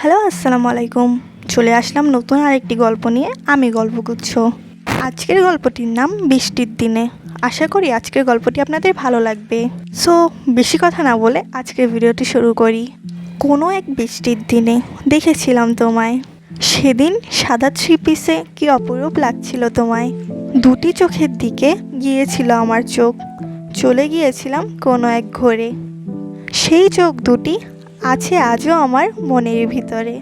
Hello, আসসালামু আলাইকুম। চলে আসলাম নতুন আরেকটি গল্প নিয়ে। আমি গল্পগুচ্ছ। আজকের গল্পটির নাম বৃষ্টির দিনে। আশা করি আজকের গল্পটি আপনাদের ভালো লাগবে। সো বেশি কথা না বলে আজকের ভিডিওটি শুরু করি। কোনো এক বৃষ্টির দিনে দেখেছিলাম তোমায়। সেদিন সাদা থ্রি পিসে কি অপরূপ লাগছিল তোমায়। দুটি চোখের দিকে গিয়েছিল আমার চোখ। চলে গিয়েছিলাম কোনো এক ঘোরে। সেই চোখ দুটি আছে আজও আমার মনের ভিতরে।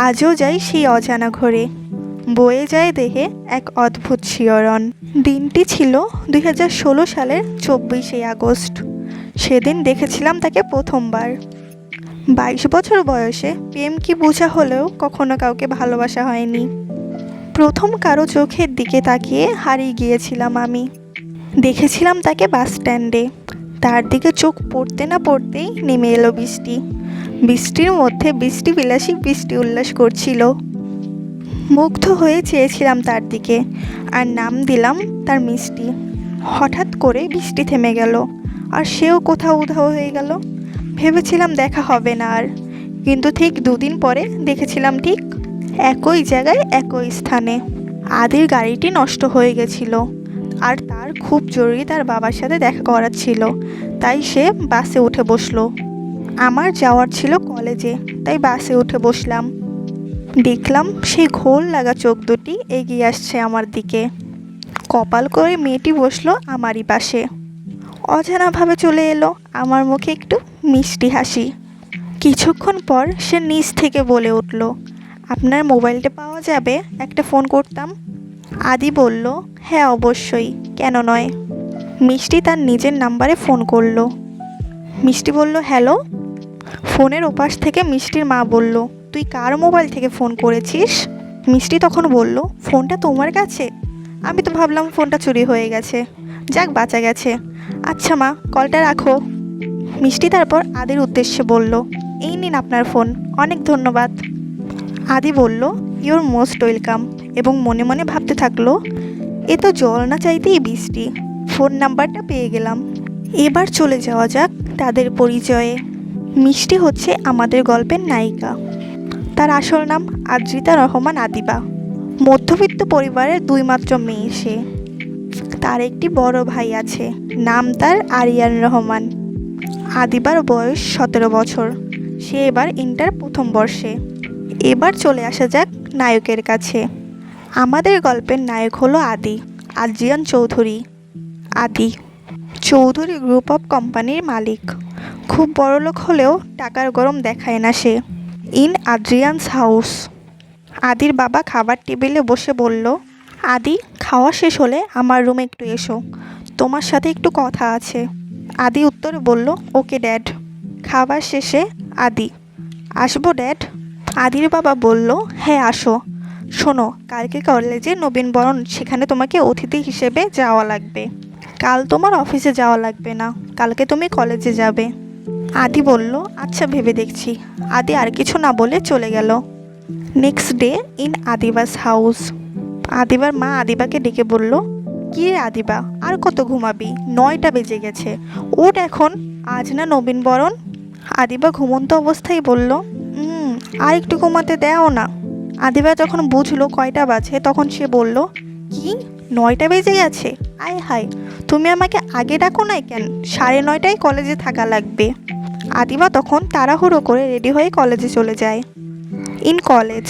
আজও যাই সেই অজানা ঘোরে, বয়ে যায় দেহে এক অদ্ভুত শিহরণ। দিনটি ছিল 2016 সালের 24শে আগস্ট। সেদিন দেখেছিলাম তাকে প্রথমবার। 22 বছর বয়সে প্রেম কি বোঝা হলেও কখনো কাউকে ভালোবাসা হয়নি। প্রথম কারো চোখের দিকে তাকিয়ে হারিয়ে গিয়েছিলাম আমি। দেখেছিলাম তাকে বাস স্ট্যান্ডে। তার দিকে চোখ পড়তে না পড়তেই নেমে এলো বৃষ্টি। বৃষ্টির মধ্যে বৃষ্টি বিলাসী বৃষ্টি উল্লাস করছিল। মুগ্ধ হয়ে চেয়েছিলাম তার দিকে, আর নাম দিলাম তার মিষ্টি। হঠাৎ করে বৃষ্টি থেমে গেল, আর সেও কোথাও উধাও হয়ে গেল। ভেবেছিলাম দেখা হবে না আর, কিন্তু ঠিক দুদিন পরে দেখেছিলাম ঠিক একই জায়গায় একই স্থানে। আদির গাড়িটি নষ্ট হয়ে গেছিল, আর তার খুব জরুরি তার বাবার সাথে দেখা করার ছিল। তাই সে বাসে উঠে বসলো। আমার যাওয়ার ছিল কলেজে, তাই বাসে উঠে বসলাম। দেখলাম সেই ঘোর লাগা চোখ দুটি এগিয়ে আসছে আমার দিকে। কপাল করে মেয়েটি বসলো আমারই পাশে। অজানাভাবে চলে এলো আমার মুখে একটু মিষ্টি হাসি। কিছুক্ষণ পর সে নিচ থেকে বলে উঠল, আপনার মোবাইলটা পাওয়া যাবে? একটা ফোন করতাম। আদি বলল, হ্যাঁ অবশ্যই, কেন নয়। মিষ্টি তার নিজের নাম্বারে ফোন করলো। মিষ্টি বলল, হ্যালো। ফোনের ওপাশ থেকে মিষ্টির মা বলল, তুই কার মোবাইল থেকে ফোন করেছিস? মিষ্টি তখন বলল, ফোনটা তোমার কাছে? আমি তো ভাবলাম ফোনটা চুরি হয়ে গেছে। যাক, বাঁচা গেছে। আচ্ছা মা, কলটা রাখো। মিষ্টি তারপর আদির উদ্দেশ্যে বলল, এই নিন আপনার ফোন, অনেক ধন্যবাদ। আদি বলল, ইউর মোস্ট ওয়েলকাম, এবং মনে মনে ভাবতে থাকলো, এ তো জল না চাইতেই বৃষ্টি। ফোন নাম্বারটা পেয়ে গেলাম। এবার চলে যাওয়া যাক তাদের পরিচয়ে। মিষ্টি হচ্ছে আমাদের গল্পের নায়িকা। তার আসল নাম আদ্রিতা রহমান আদিবা। মধ্যবিত্ত পরিবারের দুই মাত্র মেয়ে সে। তার একটি বড় ভাই আছে, নাম তার আরিয়ান রহমান। আদিবার বয়স 17 বছর। সে এবার ইন্টার প্রথম বর্ষে। এবার চলে আসা যাক নায়কের কাছে। আমাদের গল্পের নায়ক হলো আদি, আদ্রিয়ান চৌধুরী। আদি চৌধুরী গ্রুপ অফ কোম্পানির মালিক। খুব বড়লোক হলেও টাকার গরম দেখায় না সে। In আদ্রিয়ানস house. আদির বাবা খাবার টেবিলে বসে বলল, আদি, খাওয়া শেষ হলে আমার রুমে একটু এসো, তোমার সাথে একটু কথা আছে। আদি উত্তরে বলল, ওকে ড্যাড। খাবার শেষে আদি, আসবো ড্যাড? আদির বাবা বলল, হ্যাঁ আসো। শোনো, কালকে কলেজে নবীনবরণ, সেখানে তোমাকে অতিথি হিসেবে যাওয়া লাগবে। কাল তোমার অফিসে যাওয়া লাগবে না, কালকে তুমি কলেজে যাবে। আদি বলল, আচ্ছা, ভেবে দেখছি। আদি আর কিছু না বলে চলে গেল। Next day in Adiba's house. আদিবার মা আদিবাকে ডেকে বলল, কি রে আদিবা, আর কত ঘুমাবি? 9টা বেজে গেছে, ওঠ এখন, আজ না নবীনবরণ। আদিবা ঘুমন্ত অবস্থায় বলল, আর একটু ঘুমাতে দেও না। আদিবা যখন বুঝলো কয়টা বাজে, তখন সে বলল, কি, 9টা বেজে গেছে? আয় হায়, তুমি আমাকে আগে ডাকো নাই কেন? 9:30টায় কলেজে থাকা লাগবে। আদিবা তখন তাড়াহুড়ো করে রেডি হয়ে কলেজে চলে যায়। In college.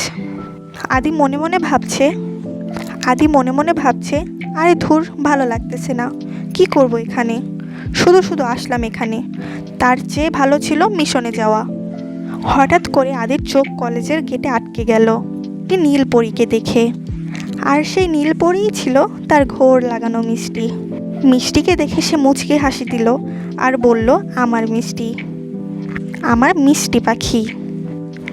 আদি মনে মনে ভাবছে, আরে ধুর, ভালো লাগতেছে না, কি করব এখানে, শুধু শুধু আসলাম এখানে। তার চেয়ে ভালো ছিল মিশনে যাওয়া। হঠাৎ করে আদির চোখ কলেজের গেটে আটকে গেল একটি নীলপরীকে দেখে। আর সেই নীলপরীই ছিল তার ঘোর লাগানো মিষ্টি। মিষ্টিকে দেখে সে মুচকি হাসি দিল আর বলল, আমার মিষ্টি, আমার মিষ্টি পাখি।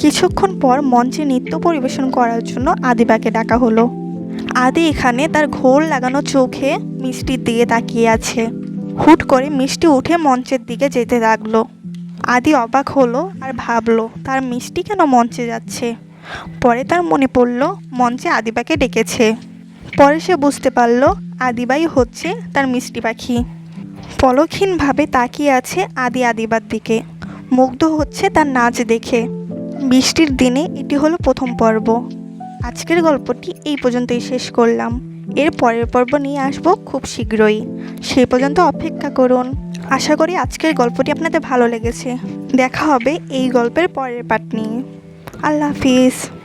কিছুক্ষণ পর মঞ্চে নৃত্য পরিবেশন করার জন্য আদিবাকে ডাকা হলো। আদি এখানে তার ঘোর লাগানো চোখে মিষ্টির দিকে তাকিয়ে আছে। হুট করে মিষ্টি উঠে মঞ্চের দিকে যেতে লাগলো। আদি অবাক হলো আর ভাবলো, তার মিষ্টি কেন মঞ্চে যাচ্ছে। পরে তার মনে পড়ল মঞ্চে আদিবাকে ডেকেছে। পরে সে বুঝতে পারল আদিবাই হচ্ছে তার মিষ্টি পাখি। পলকহীনভাবে তাকিয়ে আছে আদি আদিবার দিকে, মুগ্ধ হচ্ছে তার নাচ দেখে। বৃষ্টির দিনে এটি হলো প্রথম পর্ব। আজকের গল্পটি এই পর্যন্তই শেষ করলাম। এর পরের পর্ব নিয়ে আসবো খুব শীঘ্রই। সেই পর্যন্ত অপেক্ষা করুন। আশা করি আজকের গল্পটি আপনাদের ভালো লেগেছে। দেখা হবে এই গল্পের পরের পার্ট নিয়ে। আল্লাহ হাফিজ।